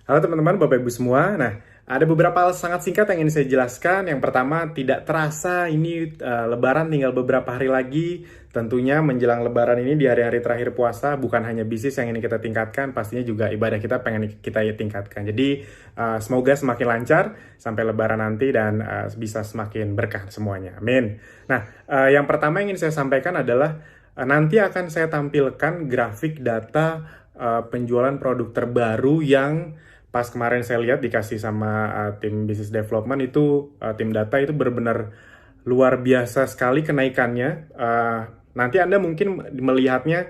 Halo teman-teman, Bapak Ibu semua. Nah, ada beberapa hal sangat singkat yang ingin saya jelaskan. Yang pertama, tidak terasa ini Lebaran tinggal beberapa hari lagi. Tentunya menjelang Lebaran ini di hari-hari terakhir puasa, bukan hanya bisnis yang ini kita tingkatkan, pastinya juga ibadah kita pengen kita tingkatkan. Jadi, semoga semakin lancar sampai Lebaran nanti dan bisa semakin berkah semuanya. Amin. Nah, yang pertama yang ingin saya sampaikan adalah nanti akan saya tampilkan grafik data penjualan produk terbaru yang pas kemarin saya lihat dikasih sama tim business development itu tim data itu benar-benar luar biasa sekali kenaikannya. Nanti Anda mungkin melihatnya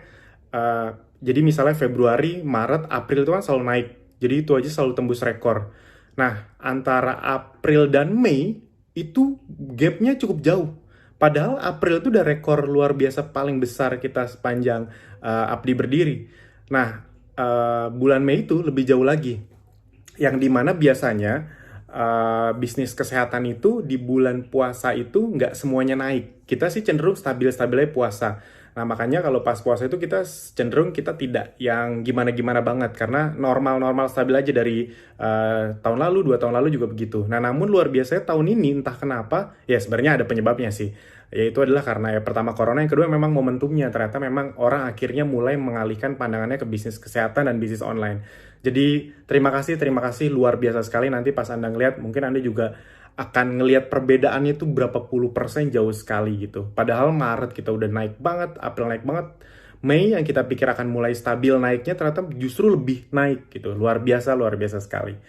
jadi misalnya Februari, Maret, April itu kan selalu naik. Jadi itu aja selalu tembus rekor. Nah, antara April dan Mei itu gapnya cukup jauh. Padahal April itu udah rekor luar biasa paling besar kita sepanjang Abdi berdiri. Nah, bulan Mei itu lebih jauh lagi yang dimana biasanya bisnis kesehatan itu di bulan puasa itu nggak semuanya naik. Kita sih cenderung stabil-stabilnya puasa. Nah, makanya kalau pas puasa itu kita cenderung kita tidak yang gimana-gimana banget. Karena normal-normal stabil aja dari tahun lalu, 2 tahun lalu juga begitu. Nah, namun luar biasanya tahun ini entah kenapa, ya sebenarnya ada penyebabnya sih. Yaitu adalah karena ya pertama corona, yang kedua memang momentumnya. Ternyata memang orang akhirnya mulai mengalihkan pandangannya ke bisnis kesehatan dan bisnis online. Jadi terima kasih luar biasa sekali. Nanti pas Anda ngeliat, mungkin Anda juga akan ngelihat perbedaannya itu berapa puluh persen jauh sekali gitu. Padahal Maret kita udah naik banget, April naik banget, Mei yang kita pikir akan mulai stabil naiknya ternyata justru lebih naik gitu. Luar biasa sekali.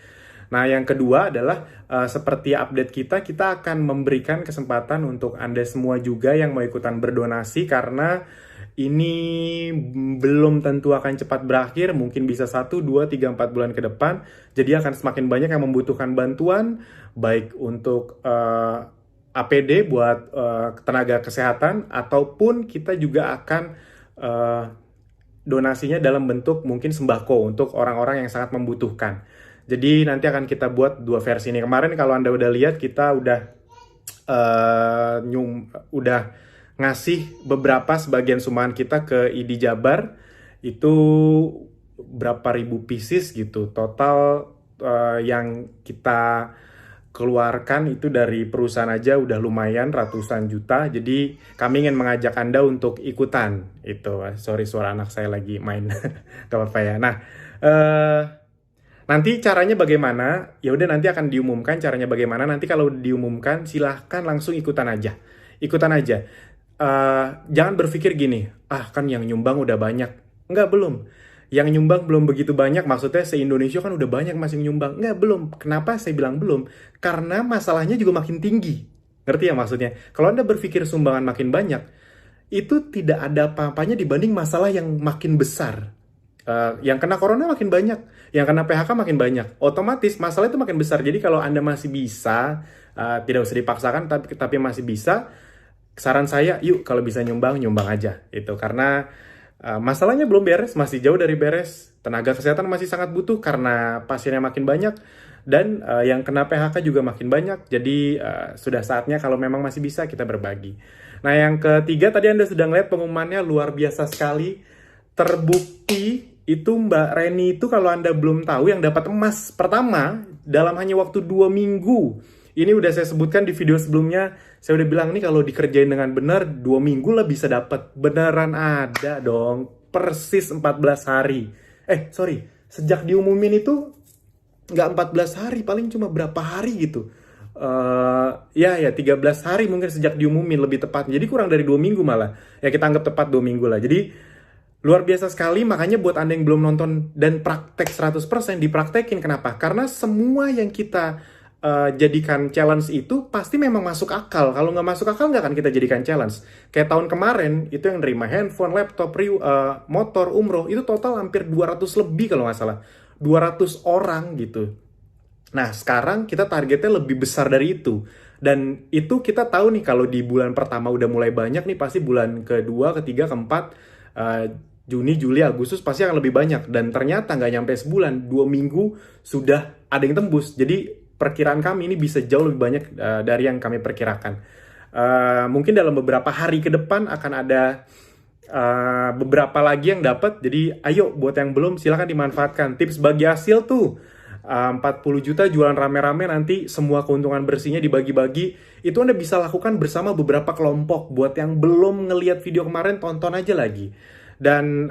Nah, yang kedua adalah seperti update kita akan memberikan kesempatan untuk Anda semua juga yang mau ikutan berdonasi karena ini belum tentu akan cepat berakhir, mungkin bisa 1, 2, 3, 4 bulan ke depan. Jadi akan semakin banyak yang membutuhkan bantuan, baik untuk APD buat tenaga kesehatan, ataupun kita juga akan donasinya dalam bentuk mungkin sembako untuk orang-orang yang sangat membutuhkan. Jadi nanti akan kita buat 2 versi ini. Kemarin kalau Anda udah lihat, kita udah ngasih beberapa sebagian sumbangan kita ke ID Jabar itu berapa ribu pieces gitu total yang kita keluarkan itu dari perusahaan aja udah lumayan ratusan juta. Jadi kami ingin mengajak Anda untuk ikutan itu. Sorry, suara anak saya lagi main. Gak apa-apa ya. Nah, nanti caranya bagaimana? Ya udah, nanti akan diumumkan caranya bagaimana. Nanti kalau diumumkan silahkan langsung ikutan aja. Ikutan aja. Jangan berpikir gini, kan yang nyumbang udah banyak. Enggak, belum. Yang nyumbang belum begitu banyak, maksudnya se-Indonesia kan udah banyak masih nyumbang. Enggak, belum. Kenapa saya bilang belum? Karena masalahnya juga makin tinggi. Ngerti ya maksudnya? Kalau Anda berpikir sumbangan makin banyak, itu tidak ada apa-apanya dibanding masalah yang makin besar. Yang kena corona makin banyak, yang kena PHK makin banyak. Otomatis masalah itu makin besar. Jadi kalau Anda masih bisa, tidak usah dipaksakan, tapi masih bisa, saran saya, yuk kalau bisa nyumbang aja. Itu karena masalahnya belum beres, masih jauh dari beres. Tenaga kesehatan masih sangat butuh karena pasiennya makin banyak. Dan yang kena PHK juga makin banyak. Jadi sudah saatnya kalau memang masih bisa kita berbagi. Nah, yang ketiga tadi Anda sudah ngeliat pengumumannya luar biasa sekali. Terbukti itu Mbak Reni itu kalau Anda belum tahu yang dapat emas pertama dalam hanya waktu 2 minggu. Ini udah saya sebutkan di video sebelumnya. Saya udah bilang nih kalau dikerjain dengan benar 2 minggu lah bisa dapat. Beneran ada dong. Persis 14 hari. Sorry. Sejak diumumin itu nggak 14 hari. Paling cuma berapa hari gitu. 13 hari mungkin sejak diumumin lebih tepat. Jadi kurang dari 2 minggu malah. Ya kita anggap tepat 2 minggu lah. Jadi luar biasa sekali, makanya buat Anda yang belum nonton dan praktek 100%, dipraktekin. Kenapa? Karena semua yang kita jadikan challenge itu pasti memang masuk akal. Kalau nggak masuk akal, nggak akan kita jadikan challenge. Kayak tahun kemarin, itu yang nerima handphone, laptop, motor, umroh, itu total hampir 200 lebih kalau nggak salah. 200 orang gitu. Nah, sekarang kita targetnya lebih besar dari itu. Dan itu kita tahu nih, kalau di bulan pertama udah mulai banyak nih, pasti bulan kedua, ketiga, keempat, Juni, Juli, Agustus pasti akan lebih banyak. Dan ternyata nggak nyampe sebulan, 2 minggu sudah ada yang tembus. Jadi perkiraan kami ini bisa jauh lebih banyak dari yang kami perkirakan. Mungkin dalam beberapa hari ke depan akan ada beberapa lagi yang dapat. Jadi ayo buat yang belum silahkan dimanfaatkan. Tips bagi hasil tuh, 40 juta jualan rame-rame, nanti semua keuntungan bersihnya dibagi-bagi. Itu Anda bisa lakukan bersama beberapa kelompok. Buat yang belum ngelihat video kemarin, tonton aja lagi. Dan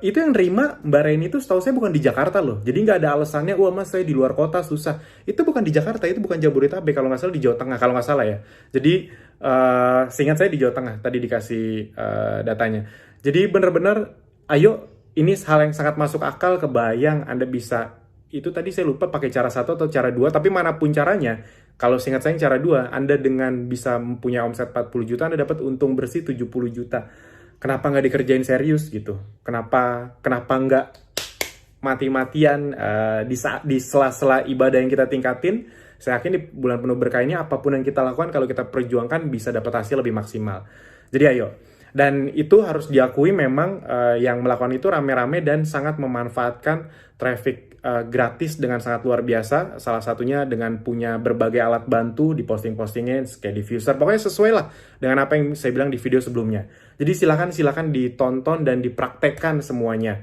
itu yang nerima Mbak Reni itu setahu saya bukan di Jakarta loh. Jadi nggak ada alasannya, wah mas saya di luar kota susah. Itu bukan di Jakarta, itu bukan Jabodetabek, kalau nggak salah di Jawa Tengah, kalau nggak salah ya. Jadi seingat saya di Jawa Tengah, tadi dikasih datanya. Jadi benar-benar, ayo, ini hal yang sangat masuk akal, kebayang Anda bisa, itu tadi saya lupa pakai cara satu atau cara dua, tapi manapun caranya, kalau seingat saya cara dua, Anda dengan bisa mempunyai omset 40 juta, Anda dapat untung bersih 70 juta. Kenapa nggak dikerjain serius gitu? Kenapa nggak mati-matian di sela-sela ibadah yang kita tingkatin? Saya yakin di bulan penuh berkah ini, apapun yang kita lakukan, kalau kita perjuangkan bisa dapat hasil lebih maksimal. Jadi ayo. Dan itu harus diakui memang yang melakukan itu rame-rame dan sangat memanfaatkan traffic gratis dengan sangat luar biasa. Salah satunya dengan punya berbagai alat bantu di posting-postingnya kayak diffuser. Pokoknya sesuai lah dengan apa yang saya bilang di video sebelumnya. Jadi silakan ditonton dan dipraktekkan semuanya.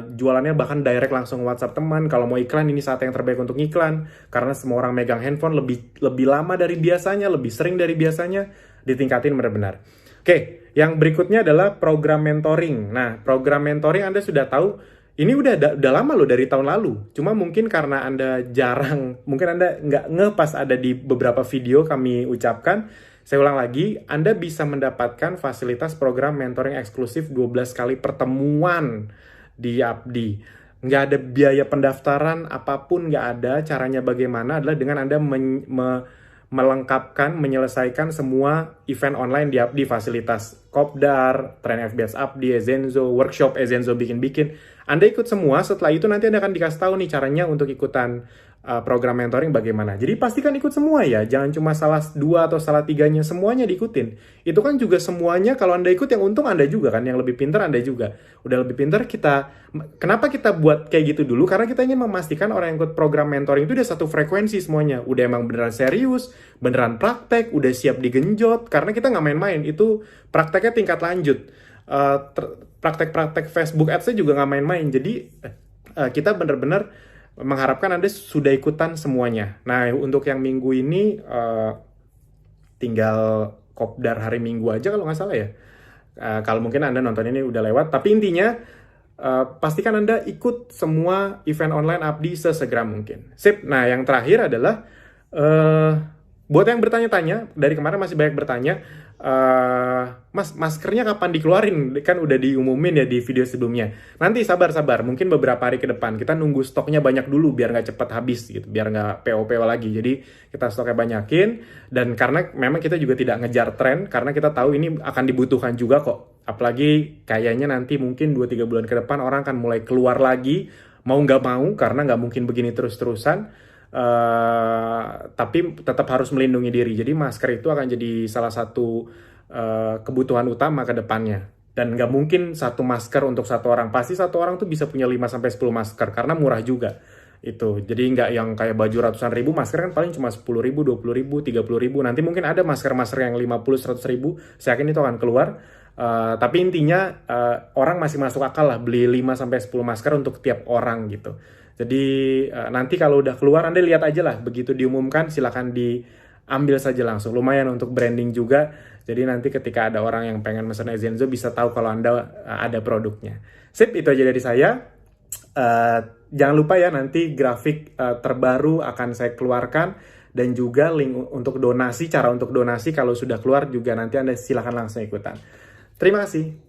Jualannya bahkan direct langsung WhatsApp teman. Kalau mau iklan, ini saat yang terbaik untuk iklan, karena semua orang megang handphone lebih lama dari biasanya, lebih sering dari biasanya. Ditingkatin benar-benar. Oke, yang berikutnya adalah program mentoring. Nah, program mentoring Anda sudah tahu, ini udah lama loh, dari tahun lalu. Cuma mungkin karena Anda jarang, mungkin Anda nggak ngeh pas ada di beberapa video kami ucapkan. Saya ulang lagi, Anda bisa mendapatkan fasilitas program mentoring eksklusif 12 kali pertemuan di Abdi. Nggak ada biaya pendaftaran, apapun nggak ada. Caranya bagaimana adalah dengan Anda melengkapkan, menyelesaikan semua event online di Abdi, fasilitas Kopdar, Tren FBS Abdi, Ezenzo, workshop Ezenzo bikin-bikin. Anda ikut semua, setelah itu nanti Anda akan dikasih tahu nih caranya untuk ikutan program mentoring bagaimana. Jadi pastikan ikut semua ya, jangan cuma salah 2 atau salah 3-nya, semuanya diikutin. Itu kan juga semuanya, kalau Anda ikut yang untung Anda juga kan, yang lebih pintar Anda juga. Udah lebih pintar kenapa kita buat kayak gitu dulu? Karena kita ingin memastikan orang yang ikut program mentoring itu udah satu frekuensi semuanya. Udah emang beneran serius, beneran praktek, udah siap digenjot. Karena kita nggak main-main, itu prakteknya tingkat lanjut. Praktek-praktek Facebook Ads-nya juga nggak main-main. Jadi kita bener-bener mengharapkan Anda sudah ikutan semuanya. Nah, untuk yang minggu ini tinggal Kopdar hari Minggu aja kalau nggak salah ya. Kalau mungkin Anda nonton ini udah lewat. Tapi intinya pastikan Anda ikut semua event online Abdi sesegera mungkin. Sip. Nah, yang terakhir adalah buat yang bertanya-tanya, dari kemarin masih banyak bertanya, Mas, maskernya kapan dikeluarin? Kan udah diumumin ya di video sebelumnya. Nanti sabar-sabar, mungkin beberapa hari ke depan. Kita nunggu stoknya banyak dulu biar nggak cepet habis gitu, biar nggak PO-PO lagi. Jadi kita stoknya banyakin, dan karena memang kita juga tidak ngejar tren, karena kita tahu ini akan dibutuhkan juga kok. Apalagi kayaknya nanti mungkin 2-3 bulan ke depan orang akan mulai keluar lagi, mau nggak mau, karena nggak mungkin begini terus-terusan. Tapi tetap harus melindungi diri. Jadi masker itu akan jadi salah satu kebutuhan utama ke depannya. Dan nggak mungkin satu masker untuk satu orang. Pasti satu orang tuh bisa punya 5-10 masker, karena murah juga. Itu. Jadi nggak yang kayak baju ratusan ribu, masker kan paling cuma 10 ribu, 20 ribu, 30 ribu. Nanti mungkin ada masker-masker yang 50-100 ribu. Saya yakin itu akan keluar. Tapi intinya orang masih masuk akal lah beli 5-10 masker untuk tiap orang gitu. Jadi nanti kalau udah keluar Anda lihat aja lah, begitu diumumkan silakan diambil saja langsung. Lumayan untuk branding juga. Jadi nanti ketika ada orang yang pengen mesen Ezenzo bisa tahu kalau Anda ada produknya. Sip, itu aja dari saya. Jangan lupa ya, nanti grafik terbaru akan saya keluarkan, dan juga link untuk donasi, cara untuk donasi kalau sudah keluar juga nanti Anda silakan langsung ikutan. Terima kasih.